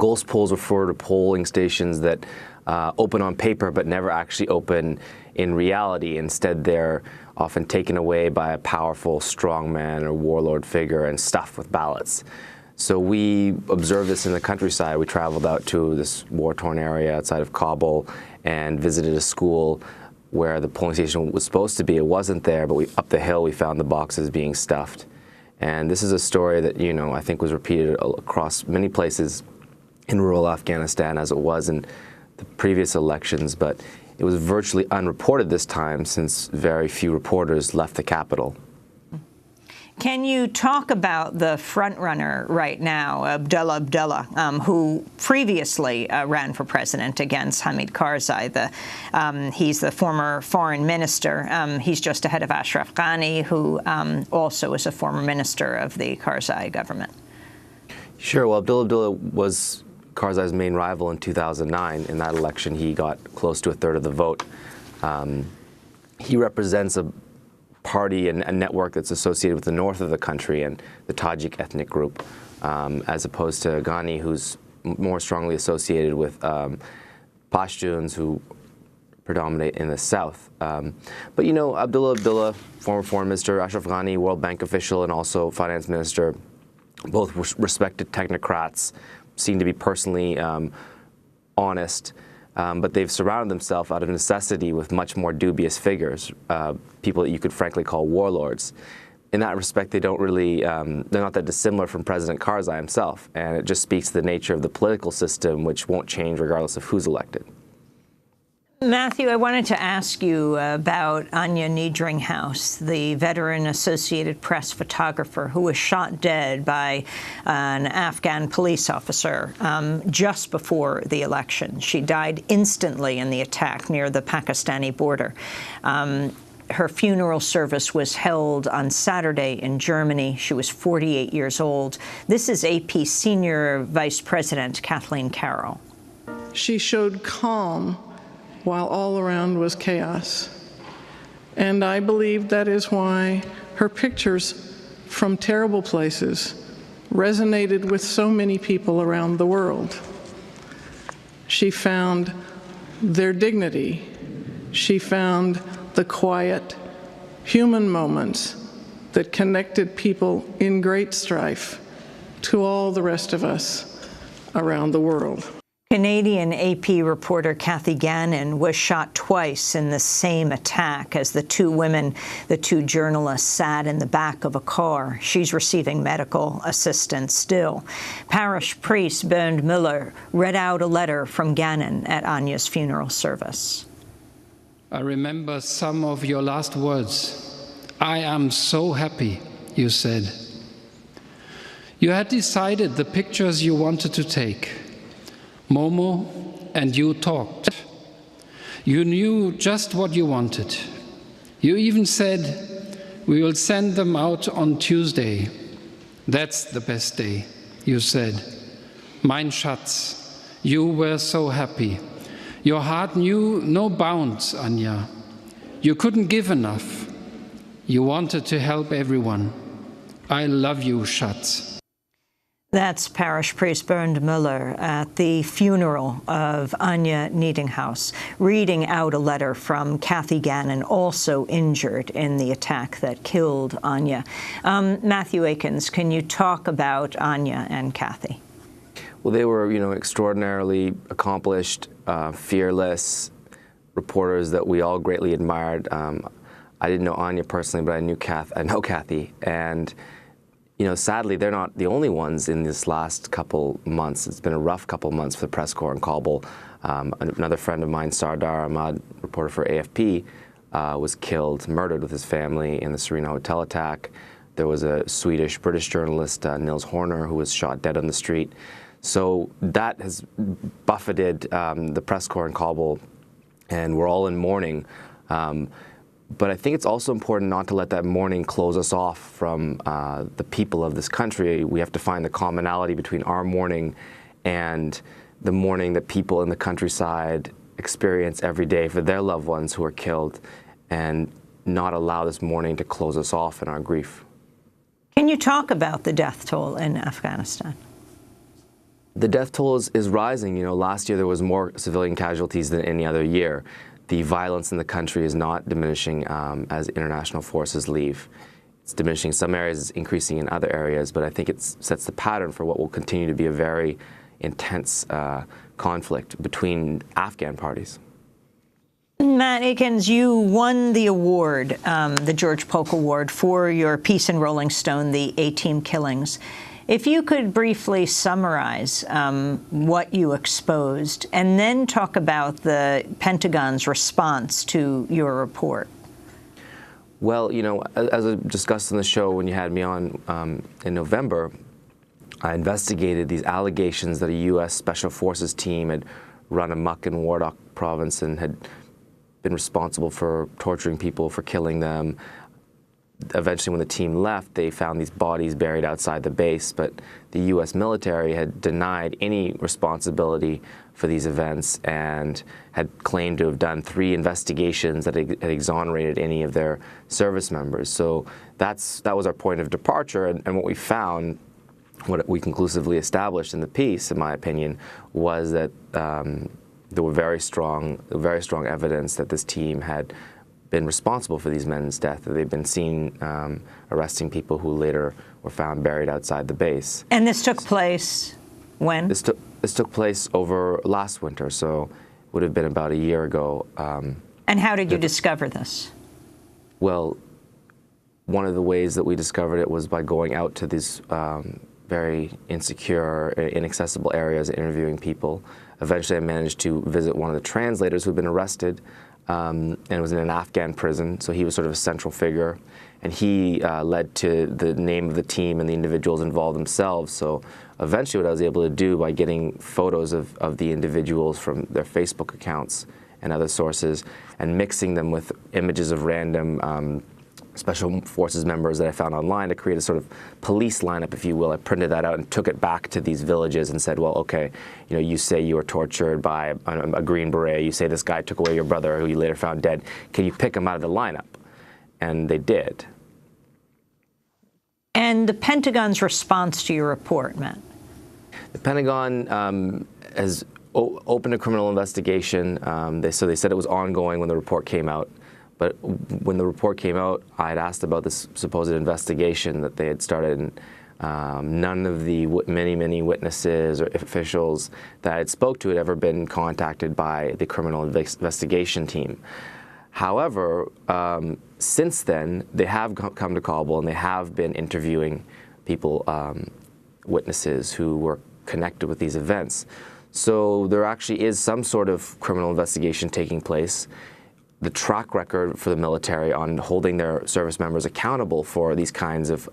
ghost polls refer to polling stations that open on paper but never actually open in reality. Instead, they're often taken away by a powerful strongman or warlord figure and stuffed with ballots. So we observed this in the countryside. We traveled out to this war-torn area outside of Kabul and visited a school where the polling station was supposed to be. It wasn't there, but up the hill we found the boxes being stuffed. And this is a story that, I think was repeated across many places in rural Afghanistan as it was in the previous elections, but it was virtually unreported this time since very few reporters left the capital. Can you talk about the front-runner right now, Abdullah, who previously ran for president against Hamid Karzai? He's the former foreign minister. He's just ahead of Ashraf Ghani, who also is a former minister of the Karzai government. Sure. Well, Abdullah was Karzai's main rival in 2009. In that election, he got close to a third of the vote. He represents a party and a network that's associated with the north of the country and the Tajik ethnic group, as opposed to Ghani, who's more strongly associated with Pashtuns who predominate in the south. But Abdullah, former foreign minister, Ashraf Ghani, World Bank official and also finance minister, both respected technocrats, seem to be personally honest. But they've surrounded themselves out of necessity with much more dubious figures, people that you could frankly call warlords. In that respect, they don't really, they're not that dissimilar from President Karzai himself, and it just speaks to the nature of the political system, which won't change regardless of who's elected. Matthieu, I wanted to ask you about Anya Niedringhaus, the veteran Associated Press photographer who was shot dead by an Afghan police officer just before the election. She died instantly in the attack near the Pakistani border. Her funeral service was held on Saturday in Germany. She was 48 years old. This is AP Senior Vice President Kathleen Carroll. She showed calm while all around was chaos. And I believe that is why her pictures from terrible places resonated with so many people around the world. She found their dignity. She found the quiet, human moments that connected people in great strife to all the rest of us around the world. Canadian AP reporter Kathy Gannon was shot twice in the same attack as the two women, the two journalists, sat in the back of a car. She's receiving medical assistance still. Parish priest Bernd Müller read out a letter from Gannon at Anya's funeral service. I remember some of your last words. I am so happy, you said. You had decided the pictures you wanted to take. Momo and you talked. You knew just what you wanted. You even said, we will send them out on Tuesday. That's the best day, you said. Mein Schatz, you were so happy. Your heart knew no bounds, Anya. You couldn't give enough. You wanted to help everyone. I love you, Schatz. That's parish priest Bernd Müller at the funeral of Anya Niedringhaus, reading out a letter from Kathy Gannon, also injured in the attack that killed Anya. Matthieu Aikins, can you talk about Anya and Kathy? Well, they were, extraordinarily accomplished, fearless reporters that we all greatly admired. I didn't know Anya personally, but I know Kathy, and sadly, they're not the only ones in this last couple months. It's been a rough couple months for the press corps in Kabul. Another friend of mine, Sardar Ahmad, reporter for AFP, was killed, murdered with his family in the Serena Hotel attack. There was a Swedish-British journalist, Nils Horner, who was shot dead on the street. So that has buffeted the press corps in Kabul, and we're all in mourning. But I think it's also important not to let that mourning close us off from the people of this country. We have to find the commonality between our mourning and the mourning that people in the countryside experience every day for their loved ones who are killed, and not allow this mourning to close us off in our grief. Can you talk about the death toll in Afghanistan? The death toll is rising. Last year there was more civilian casualties than any other year. The violence in the country is not diminishing as international forces leave. It's diminishing in some areas, it's increasing in other areas, but I think it sets the pattern for what will continue to be a very intense conflict between Afghan parties. Matt Aikins, you won the award, the George Polk Award, for your piece in Rolling Stone, The A-Team Killings. If you could briefly summarize what you exposed, and then talk about the Pentagon's response to your report. Well, as I discussed on the show when you had me on in November, I investigated these allegations that a U.S. Special Forces team had run amok in Wardak province and had been responsible for torturing people, for killing them. Eventually, when the team left, they found these bodies buried outside the base, but the U.S. military had denied any responsibility for these events and had claimed to have done 3 investigations that had exonerated any of their service members. So that was our point of departure, and what we found, what we conclusively established in the piece, in my opinion, was that there were very strong evidence that this team had been responsible for these men's death. They've been seen arresting people who later were found buried outside the base. And this took place when? This took place over last winter, so would have been about a year ago. And how did you discover this? Well, one of the ways that we discovered it was by going out to these very insecure, inaccessible areas, interviewing people. Eventually, I managed to visit one of the translators who had been arrested, and it was in an Afghan prison, so he was sort of a central figure. And he led to the name of the team and the individuals involved themselves. So eventually what I was able to do by getting photos of the individuals from their Facebook accounts and other sources and mixing them with images of random Special Forces members that I found online to create a sort of police lineup, if you will. I printed that out and took it back to these villages and said, well, okay, you say you were tortured by a Green Beret. You say this guy took away your brother, who you later found dead. Can you pick him out of the lineup? And they did. And the Pentagon's response to your report, Matt? The Pentagon has opened a criminal investigation. So they said it was ongoing when the report came out. But when the report came out, I had asked about this supposed investigation that they had started, and none of the many witnesses or officials that I had spoke to had ever been contacted by the criminal investigation team. However, since then, they have come to Kabul and they have been interviewing people, witnesses who were connected with these events. So there actually is some sort of criminal investigation taking place. The track record for the military on holding their service members accountable for these kinds of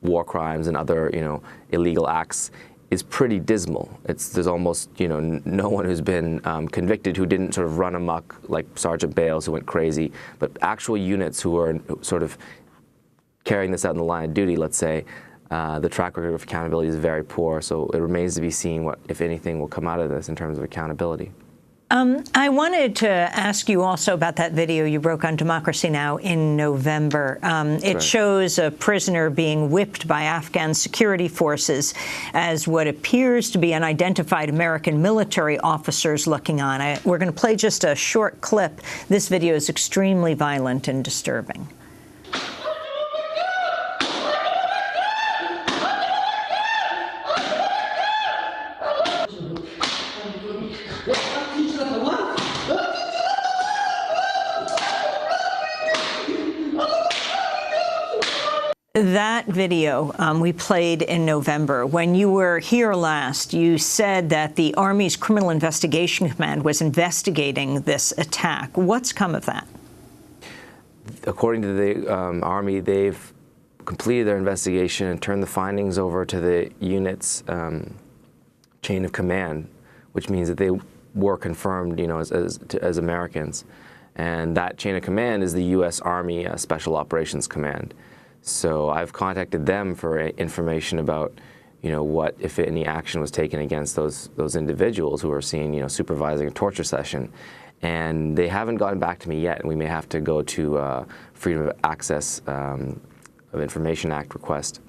war crimes and other, illegal acts is pretty dismal. There's almost, no one who's been convicted who didn't sort of run amok like Sergeant Bales, who went crazy, but actual units who are sort of carrying this out in the line of duty, let's say, the track record of accountability is very poor. So it remains to be seen what, if anything, will come out of this in terms of accountability. I wanted to ask you also about that video you broke on Democracy Now! In November. It shows a prisoner being whipped by Afghan security forces as what appears to be unidentified American military officers looking on. We're going to play just a short clip. This video is extremely violent and disturbing. That video we played in November. When you were here last, you said that the Army's Criminal Investigation Command was investigating this attack. What's come of that? According to the Army, they've completed their investigation and turned the findings over to the unit's chain of command, which means that they were confirmed, as Americans. And that chain of command is the U.S. Army Special Operations Command. So I've contacted them for information about, what, if any, action was taken against those individuals who were seen, supervising a torture session. And they haven't gotten back to me yet, and we may have to go to Freedom of Access of Information Act request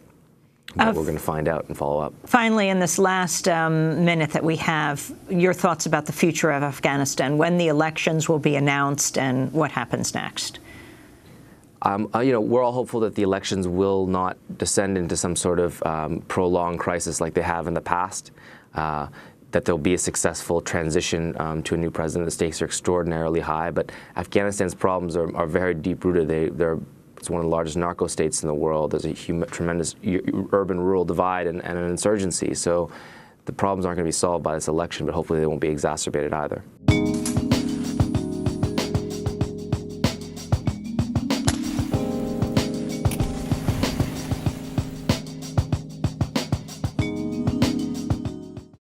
But we're going to find out and follow up. Finally, in this last minute that we have, your thoughts about the future of Afghanistan, when the elections will be announced and what happens next? We're all hopeful that the elections will not descend into some sort of prolonged crisis like they have in the past, that there'll be a successful transition to a new president. The stakes are extraordinarily high, but Afghanistan's problems are very deep-rooted. It's one of the largest narco states in the world. There's a tremendous urban-rural divide and an insurgency. So the problems aren't going to be solved by this election, but hopefully they won't be exacerbated either.